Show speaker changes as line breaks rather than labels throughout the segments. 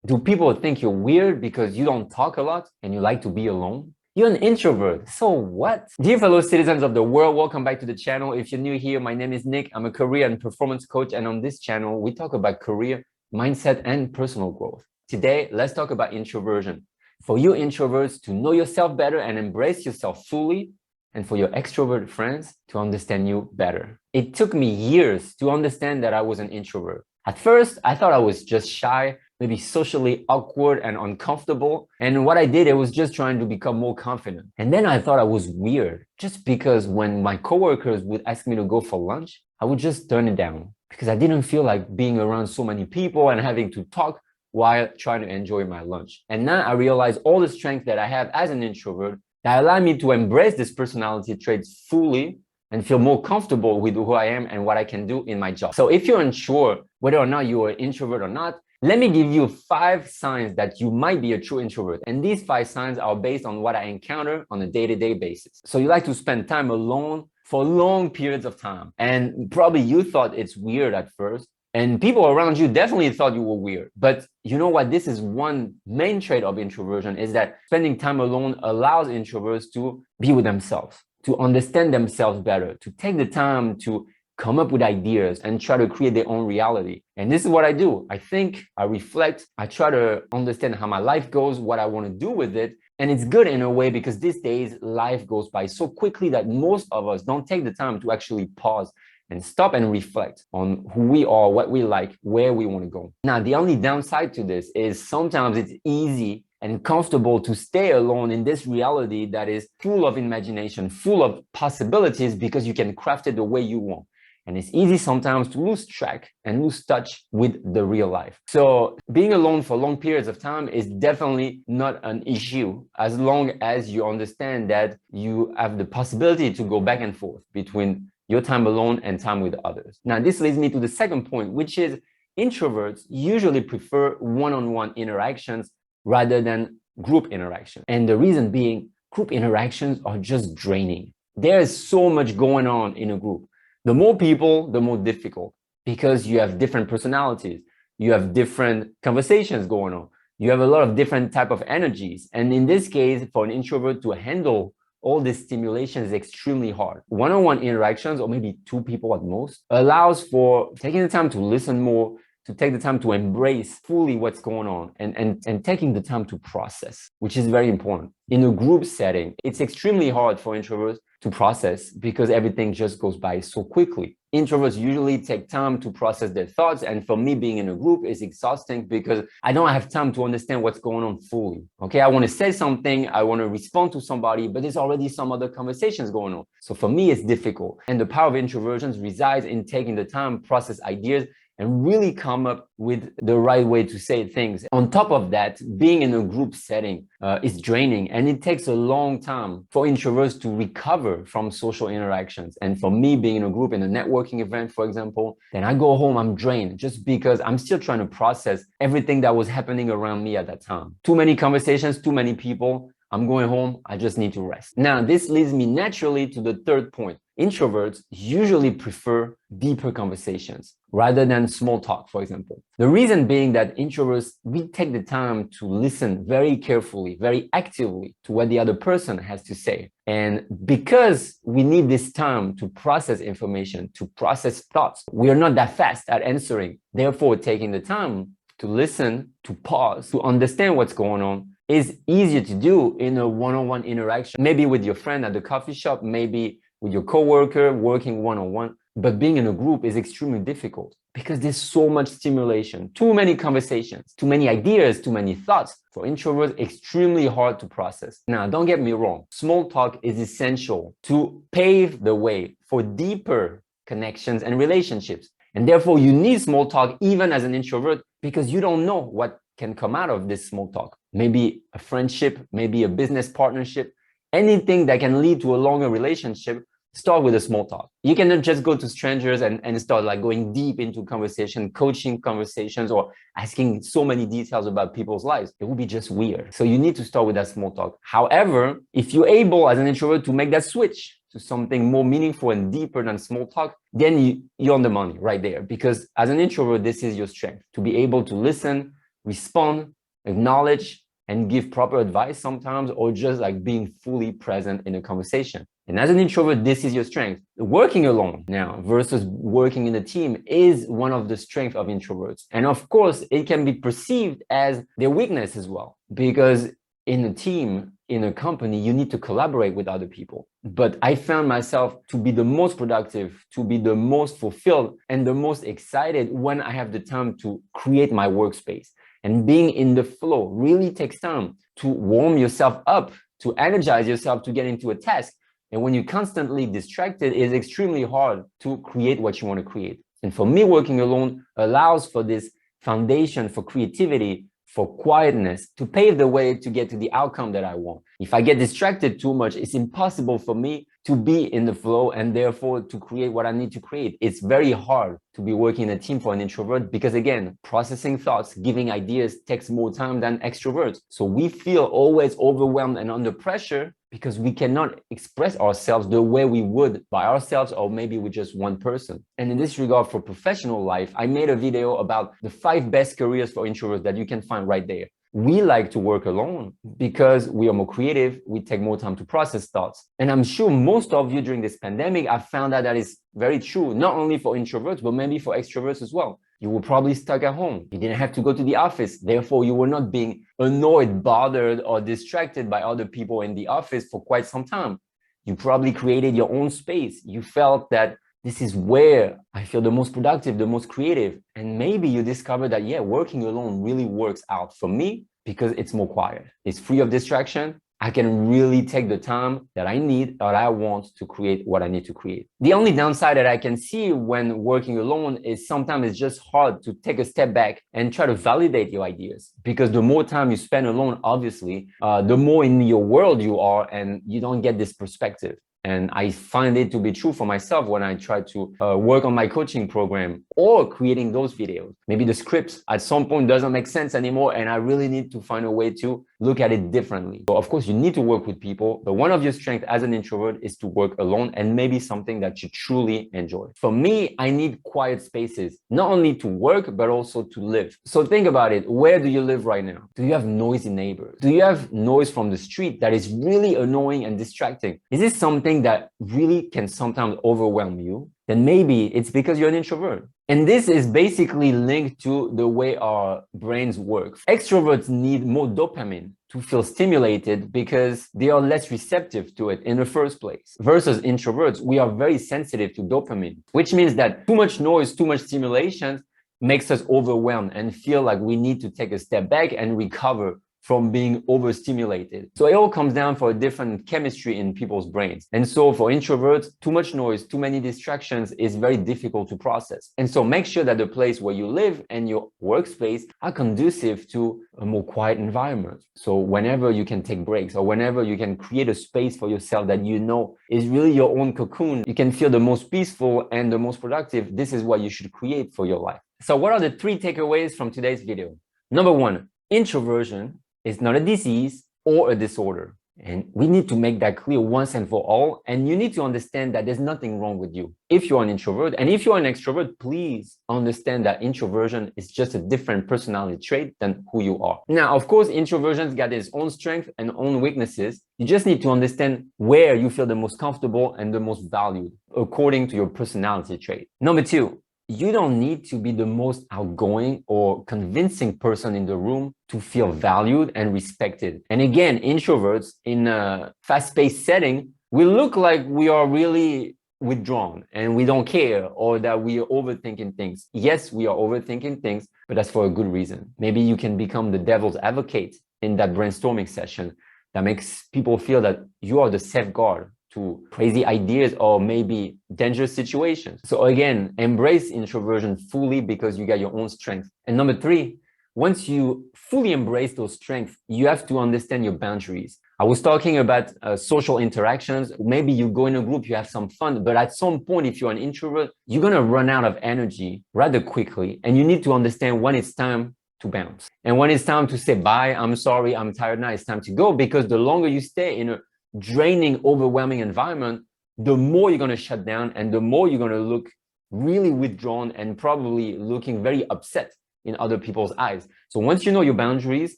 Do people think you're weird because you don't talk a lot and you like to be alone? You're an introvert, so what? Dear fellow citizens of the world, welcome back to the channel. If you're new here, my name is Nick. I'm a career and performance coach, and on this channel, we talk about career, mindset, and personal growth. Today, let's talk about introversion. For you introverts to know yourself better and embrace yourself fully, and for your extrovert friends to understand you better. It took me years to understand that I was an introvert. At first, I thought I was just shy, maybe socially awkward and uncomfortable. And what I did, it was just trying to become more confident. And then I thought I was weird just because when my coworkers would ask me to go for lunch, I would just turn it down because I didn't feel like being around so many people and having to talk while trying to enjoy my lunch. And now I realize all the strength that I have as an introvert that allow me to embrace this personality traits fully and feel more comfortable with who I am and what I can do in my job. So if you're unsure whether or not you're an introvert or not, let me give you 5 signs that you might be a true introvert. And these 5 signs are based on what I encounter on a day-to-day basis. So you like to spend time alone for long periods of time. And probably you thought it's weird at first. And people around you definitely thought you were weird. But you know what? This is one main trait of introversion is that spending time alone allows introverts to be with themselves, to understand themselves better, to take the time to come up with ideas and try to create their own reality. And this is what I do. I think, I reflect, I try to understand how my life goes, what I want to do with it. And it's good in a way because these days life goes by so quickly that most of us don't take the time to actually pause and stop and reflect on who we are, what we like, where we want to go. Now, the only downside to this is sometimes it's easy and comfortable to stay alone in this reality that is full of imagination, full of possibilities because you can craft it the way you want. And it's easy sometimes to lose track and lose touch with the real life. So being alone for long periods of time is definitely not an issue as long as you understand that you have the possibility to go back and forth between your time alone and time with others. Now, this leads me to the second point, which is introverts usually prefer one-on-one interactions rather than group interaction. And the reason being, group interactions are just draining. There's so much going on in a group. The more people, the more difficult because you have different personalities. You have different conversations going on. You have a lot of different type of energies. And in this case, for an introvert to handle all this stimulation is extremely hard. One-on-one interactions, or maybe 2 people at most, allows for taking the time to listen more, to take the time to embrace fully what's going on and taking the time to process, which is very important. In a group setting, it's extremely hard for introverts to process because everything just goes by so quickly. Introverts usually take time to process their thoughts. And for me, being in a group is exhausting because I don't have time to understand what's going on fully. Okay, I want to say something, I want to respond to somebody, but there's already some other conversations going on. So for me, it's difficult. And the power of introversion resides in taking the time, process ideas, and really come up with the right way to say things. On top of that, being in a group setting is draining, and it takes a long time for introverts to recover from social interactions. And for me, being in a group in a networking event, for example, then I go home, I'm drained just because I'm still trying to process everything that was happening around me at that time. Too many conversations, too many people. I'm going home, I just need to rest. Now, this leads me naturally to the third point. Introverts usually prefer deeper conversations rather than small talk, for example. The reason being that introverts, we take the time to listen very carefully, very actively to what the other person has to say. And because we need this time to process information, to process thoughts, we are not that fast at answering. Therefore, taking the time to listen, to pause, to understand what's going on is easier to do in a one-on-one interaction, maybe with your friend at the coffee shop, maybe with your coworker working one-on-one. But being in a group is extremely difficult because there's so much stimulation, too many conversations, too many ideas, too many thoughts. For introverts, extremely hard to process. Now, don't get me wrong. Small talk is essential to pave the way for deeper connections and relationships. And therefore, you need small talk even as an introvert because you don't know what can come out of this small talk. Maybe a friendship, maybe a business partnership, anything that can lead to a longer relationship, start with a small talk. You cannot just go to strangers and start like going deep into conversation, coaching conversations, or asking so many details about people's lives. It would be just weird. So you need to start with that small talk. However, if you're able as an introvert to make that switch to something more meaningful and deeper than small talk, then you're on the money right there. Because as an introvert, this is your strength, to be able to listen, respond, acknowledge and give proper advice sometimes, or just like being fully present in a conversation. And as an introvert, this is your strength. Working alone now versus working in a team is one of the strengths of introverts. And of course, it can be perceived as their weakness as well, because in a team, in a company, you need to collaborate with other people. But I found myself to be the most productive, to be the most fulfilled, and the most excited when I have the time to create my workspace. And being in the flow really takes time to warm yourself up, to energize yourself to get into a task. And when you're constantly distracted, it's extremely hard to create what you want to create. And for me, working alone allows for this foundation for creativity, for quietness, to pave the way to get to the outcome that I want. If I get distracted too much, it's impossible for me to be in the flow and therefore to create what I need to create. It's very hard to be working in a team for an introvert because, again, processing thoughts, giving ideas takes more time than extroverts. So we feel always overwhelmed and under pressure because we cannot express ourselves the way we would by ourselves, or maybe with just one person. And in this regard, for professional life, I made a video about the 5 best careers for introverts that you can find right there. We like to work alone because we are more creative, we take more time to process thoughts. And I'm sure most of you during this pandemic have found out that is very true, not only for introverts, but maybe for extroverts as well. You were probably stuck at home. You didn't have to go to the office. Therefore, you were not being annoyed, bothered, or distracted by other people in the office for quite some time. You probably created your own space. You felt that this is where I feel the most productive, the most creative. And maybe you discovered that, yeah, working alone really works out for me because it's more quiet. It's free of distraction. I can really take the time that I need, that I want to create what I need to create. The only downside that I can see when working alone is sometimes it's just hard to take a step back and try to validate your ideas, because the more time you spend alone, obviously, the more in your world you are, and you don't get this perspective. And I find it to be true for myself when I try to work on my coaching program or creating those videos. Maybe the script at some point doesn't make sense anymore, and I really need to find a way to look at it differently. So of course, you need to work with people, but one of your strengths as an introvert is to work alone, and maybe something that you truly enjoy. For me, I need quiet spaces, not only to work, but also to live. So think about it. Where do you live right now? Do you have noisy neighbors? Do you have noise from the street that is really annoying and distracting? Is this something that really can sometimes overwhelm you? Then maybe it's because you're an introvert. And this is basically linked to the way our brains work. Extroverts need more dopamine to feel stimulated because they are less receptive to it in the first place. Versus introverts, we are very sensitive to dopamine, which means that too much noise, too much stimulation makes us overwhelmed and feel like we need to take a step back and recover from being overstimulated. So it all comes down for a different chemistry in people's brains. And so for introverts, too much noise, too many distractions is very difficult to process. And so make sure that the place where you live and your workspace are conducive to a more quiet environment. So whenever you can take breaks, or whenever you can create a space for yourself that you know is really your own cocoon, you can feel the most peaceful and the most productive. This is what you should create for your life. So what are the 3 takeaways from today's video? Number 1, introversion is not a disease or a disorder. And we need to make that clear once and for all. And you need to understand that there's nothing wrong with you. If you're an introvert, and if you're an extrovert, please understand that introversion is just a different personality trait than who you are. Now, of course, introversion's got its own strengths and own weaknesses. You just need to understand where you feel the most comfortable and the most valued according to your personality trait. Number 2, you don't need to be the most outgoing or convincing person in the room to feel valued and respected. And again, introverts in a fast-paced setting, we look like we are really withdrawn and we don't care, or that we are overthinking things. Yes, we are overthinking things, but that's for a good reason. Maybe you can become the devil's advocate in that brainstorming session that makes people feel that you are the safeguard to crazy ideas or maybe dangerous situations. So again, embrace introversion fully because you got your own strength. And number 3, once you fully embrace those strengths, you have to understand your boundaries. I was talking about social interactions. Maybe you go in a group, you have some fun, but at some point, if you're an introvert, you're going to run out of energy rather quickly. And you need to understand when it's time to bounce. And when it's time to say, bye, I'm sorry, I'm tired now, it's time to go. Because the longer you stay in a draining, overwhelming environment, the more you're going to shut down and the more you're going to look really withdrawn and probably looking very upset in other people's eyes. So once you know your boundaries,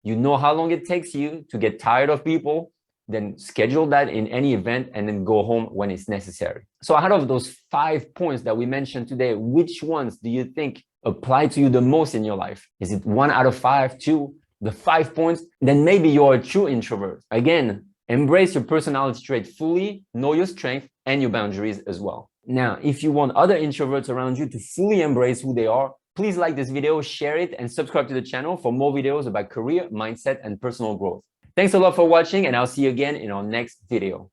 You know how long it takes you to get tired of people, then schedule that in any event and then go home when it's necessary. So out of those 5 points that we mentioned today, which ones do you think apply to you the most in your life? Is it 1 out of 5, 2, the 5 points? Then maybe you're a true introvert. Again, embrace your personality trait fully, know your strengths and your boundaries as well. Now, if you want other introverts around you to fully embrace who they are, please like this video, share it, and subscribe to the channel for more videos about career, mindset, and personal growth. Thanks a lot for watching, and I'll see you again in our next video.